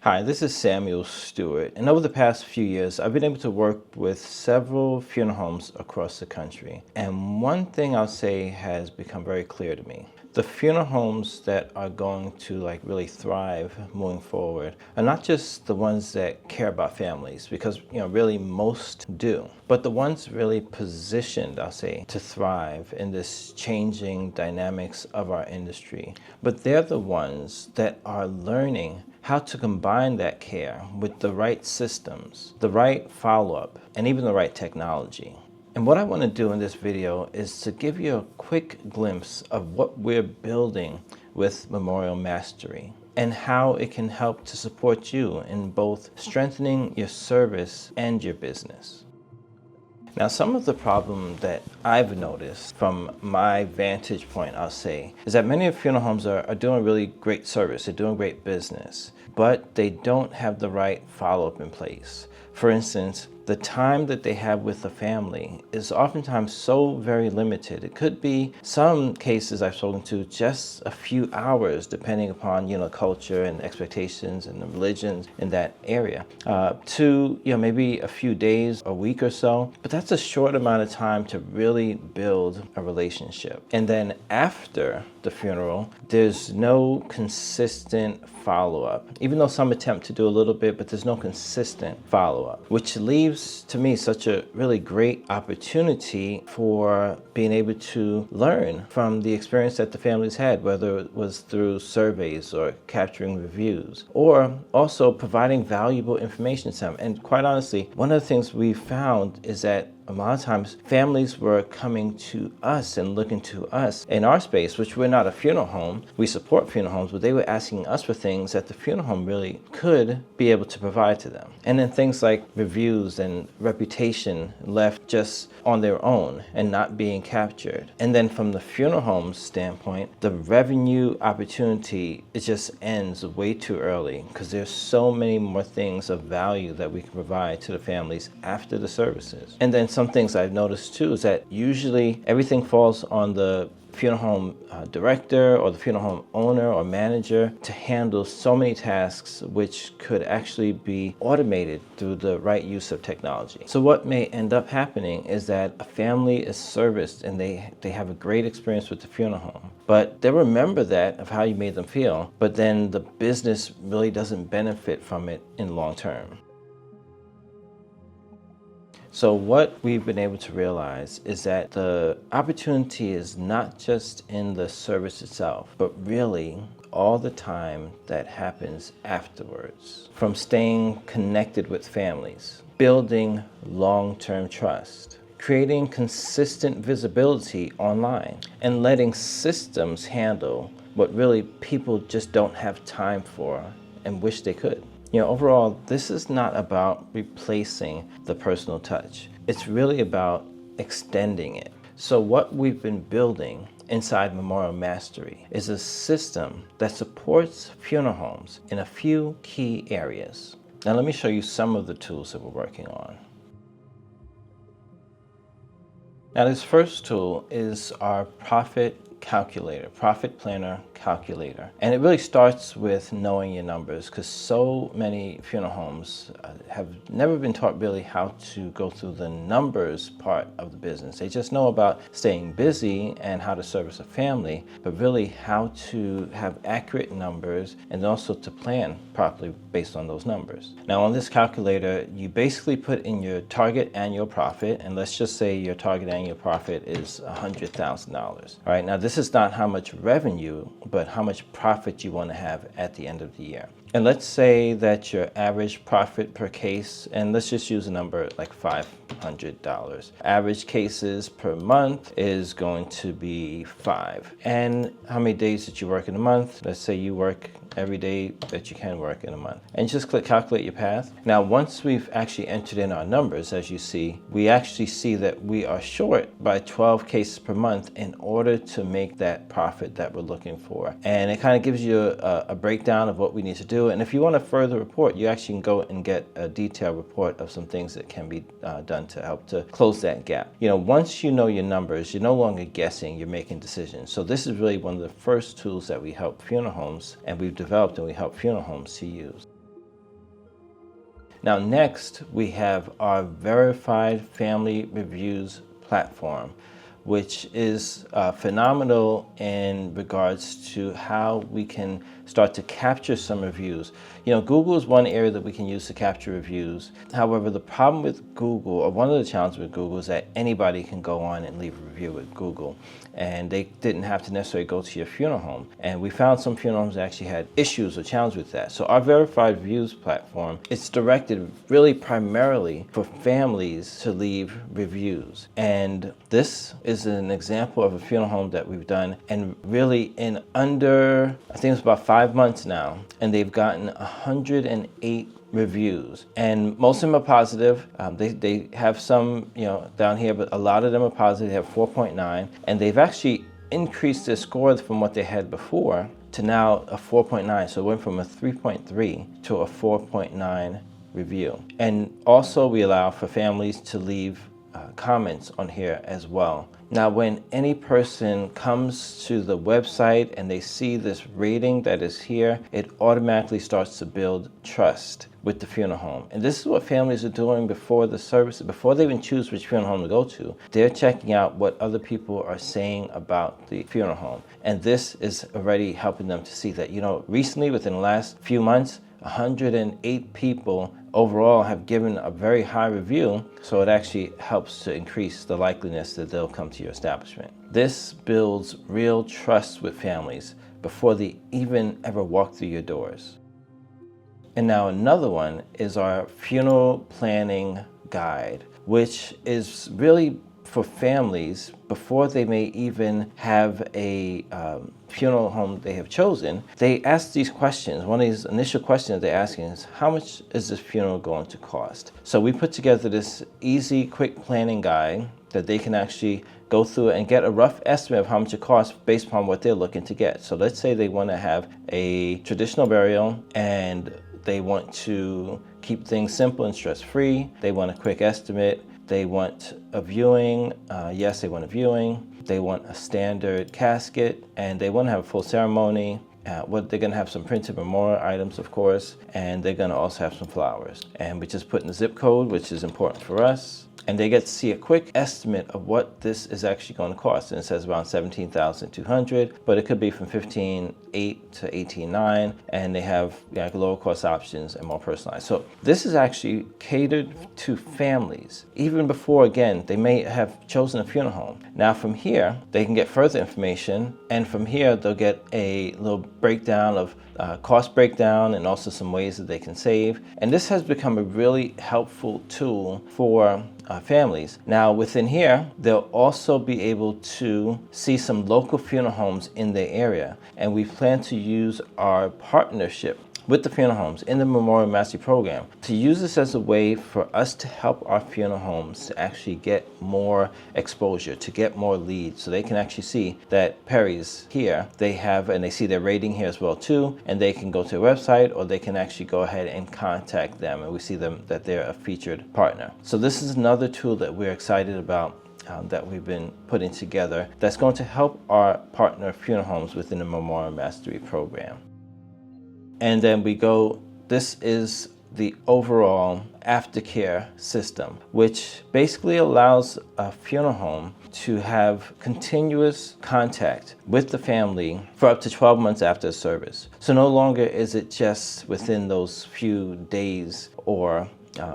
Hi, this is Samuel Stewart, and over the past few years, I've been able to work with several funeral homes across the country. And one thing I'll say has become very clear to me. The funeral homes that are going to really thrive moving forward are not just the ones that care about families, because really most do, but the ones really positioned, I'll say, to thrive in this changing dynamics of our industry. But they're the ones that are learning how to combine that care with the right systems, the right follow-up, and even the right technology. And what I want to do in this video is to give you a quick glimpse of what we're building with Memorial Mastery and how it can help to support you in both strengthening your service and your business. Now, some of the problem that I've noticed from my vantage point, I'll say, is that many funeral homes are doing really great service, they're doing great business, but they don't have the right follow-up in place. For instance, the time that they have with the family is oftentimes so very limited. It could be, some cases I've spoken to, just a few hours, depending upon culture and expectations and the religions in that area, to maybe a few days, a week or so. But that's a short amount of time to really build a relationship. And then after the funeral, there's no consistent follow-up, even though some attempt to do a little bit, but there's no consistent follow-up, which leaves to me such a really great opportunity for being able to learn from the experience that the families had, whether it was through surveys or capturing reviews, or also providing valuable information to them. And quite honestly, one of the things we found is that a lot of times families were coming to us and looking to us in our space, which we're not a funeral home. We support funeral homes, but they were asking us for things that the funeral home really could be able to provide to them. And then things like reviews and reputation left just on their own and not being captured. And then from the funeral home's standpoint, the revenue opportunity, it just ends way too early, because there's so many more things of value that we can provide to the families after the services. And then some things I've noticed too is that usually everything falls on the funeral home director or the funeral home owner or manager to handle so many tasks, which could actually be automated through the right use of technology. So what may end up happening is that a family is serviced and they have a great experience with the funeral home, but they remember that of how you made them feel, but then the business really doesn't benefit from it in long term. So what we've been able to realize is that the opportunity is not just in the service itself, but really all the time that happens afterwards. From staying connected with families, building long-term trust, creating consistent visibility online, and letting systems handle what really people just don't have time for and wish they could. Overall, this is not about replacing the personal touch. It's really about extending it. So what we've been building inside Memorial Mastery is a system that supports funeral homes in a few key areas. Now let me show you some of the tools that we're working on. Now this first tool is our profit planner calculator. And it really starts with knowing your numbers, because so many funeral homes have never been taught really how to go through the numbers part of the business. They just know about staying busy and how to service a family, but really how to have accurate numbers and also to plan properly based on those numbers. Now on this calculator, you basically put in your target annual profit, and let's just say your target annual profit is $100,000. All right, now this is not how much revenue, but how much profit you want to have at the end of the year. And let's say that your average profit per case, and let's just use a number like $500. Average cases per month is going to be 5. And how many days did you work in a month? Let's say you work every day that you can work in a month. And just click calculate your path. Now, once we've actually entered in our numbers, as you see, we actually see that we are short by 12 cases per month in order to make that profit that we're looking for. And it kind of gives you a breakdown of what we need to do. And if you want a further report, you actually can go and get a detailed report of some things that can be done to help to close that gap. Once you know your numbers, you're no longer guessing, you're making decisions. So this is really one of the first tools that we help funeral homes, and we've developed and we help funeral homes to use. Now next, we have our verified family reviews platform, which is phenomenal in regards to how we can start to capture some reviews. You know, Google is one area that we can use to capture reviews. However, the problem with Google, or one of the challenges with Google, is that anybody can go on and leave a review with Google. And they didn't have to necessarily go to your funeral home. And we found some funeral homes that actually had issues or challenges with that. So our verified reviews platform, it's directed really primarily for families to leave reviews. And this is an example of a funeral home that we've done, and really in under, I think it's about 5 months now, and they've gotten 108 reviews, and most of them are positive. They have some, you know, down here, but a lot of them are positive. They have 4.9, and they've actually increased their scores from what they had before to now a 4.9. So it went from a 3.3 to a 4.9 review. And also we allow for families to leave comments on here as well. Now, when any person comes to the website and they see this rating that is here, it automatically starts to build trust with the funeral home. And this is what families are doing before the service, before they even choose which funeral home to go to. They're checking out what other people are saying about the funeral home. And this is already helping them to see that, you know, recently, within the last few months, 108 people overall have given a very high review, so it actually helps to increase the likeliness that they'll come to your establishment. This builds real trust with families before they even ever walk through your doors. And now another one is our funeral planning guide, which is really for families before they may even have a funeral home they have chosen. They ask these questions. One of these initial questions they're asking is, how much is this funeral going to cost? So we put together this easy, quick planning guide that they can actually go through and get a rough estimate of how much it costs based upon what they're looking to get. So let's say they want to have a traditional burial and they want to keep things simple and stress-free. They want a quick estimate. They want a viewing. Yes, they want a viewing. They want a standard casket, and they want to have a full ceremony. They're going to have some printed memorial items, of course, and they're going to also have some flowers. And we just put in the zip code, which is important for us. And they get to see a quick estimate of what this is actually going to cost. And it says around $17,200, but it could be from $15,800 to $18,900, and they have lower cost options and more personalized. So this is actually catered to families. Even before, again, they may have chosen a funeral home. Now from here, they can get further information, and from here, they'll get a little breakdown of cost breakdown and also some ways that they can save. And this has become a really helpful tool for families. Now within here, they'll also be able to see some local funeral homes in their area. And we plan to use our partnership with the funeral homes in the Memorial Mastery Program to use this as a way for us to help our funeral homes to actually get more exposure, to get more leads, so they can actually see that Perry's here, they have, and they see their rating here as well too, and they can go to their website, or they can actually go ahead and contact them, and we see them that they're a featured partner. So this is another tool that we're excited about that we've been putting together that's going to help our partner funeral homes within the Memorial Mastery Program. And then we go, this is the overall aftercare system, which basically allows a funeral home to have continuous contact with the family for up to 12 months after service. So no longer is it just within those few days or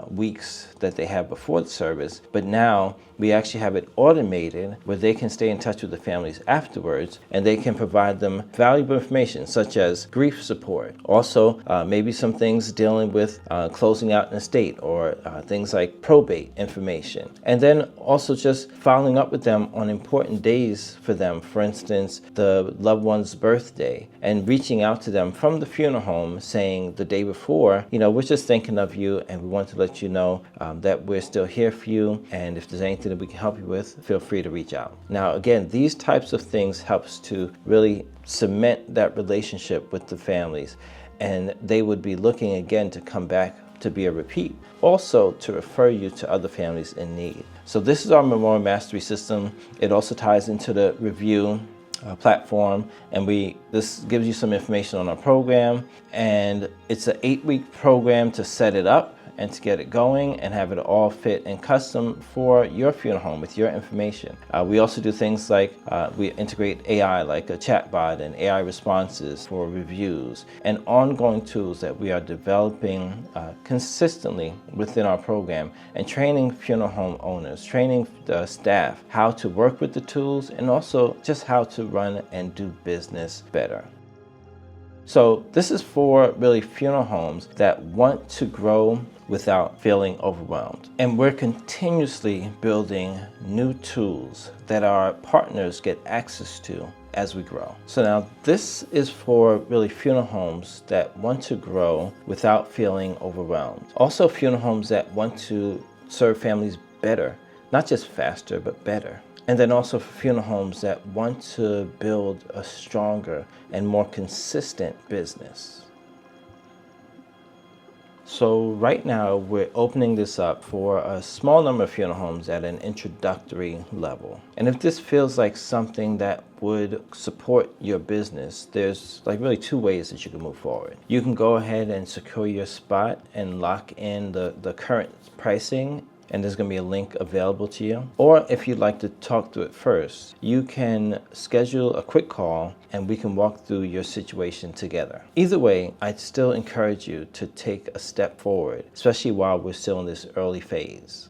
weeks that they have before the service, but now we actually have it automated where they can stay in touch with the families afterwards, and they can provide them valuable information such as grief support, also maybe some things dealing with closing out an estate, or things like probate information, and then also just following up with them on important days for them, for instance the loved one's birthday, and reaching out to them from the funeral home saying the day before, you know, we're just thinking of you and we want to let you know that we're still here for you, and if there's anything that we can help you with, feel free to reach out. Now again, these types of things helps to really cement that relationship with the families, and they would be looking again to come back to be a repeat, also to refer you to other families in need. So this is our Memorial Mastery System. It also ties into the review platform, and this gives you some information on our program, and it's an 8-week program to set it up, and to get it going and have it all fit and custom for your funeral home with your information. We also do things like we integrate AI, like a chatbot and AI responses for reviews, and ongoing tools that we are developing consistently within our program, and training funeral home owners, training the staff how to work with the tools, and also just how to run and do business better. So this is for really funeral homes that want to grow without feeling overwhelmed. And we're continuously building new tools that our partners get access to as we grow. So now this is for really funeral homes that want to grow without feeling overwhelmed. Also funeral homes that want to serve families better, not just faster, but better. And then also for funeral homes that want to build a stronger and more consistent business. So right now we're opening this up for a small number of funeral homes at an introductory level. And if this feels like something that would support your business, there's like really two ways that you can move forward. You can go ahead and secure your spot and lock in the current pricing, and there's going to be a link available to you. Or if you'd like to talk through it first, you can schedule a quick call and we can walk through your situation together. Either way, I'd still encourage you to take a step forward, especially while we're still in this early phase.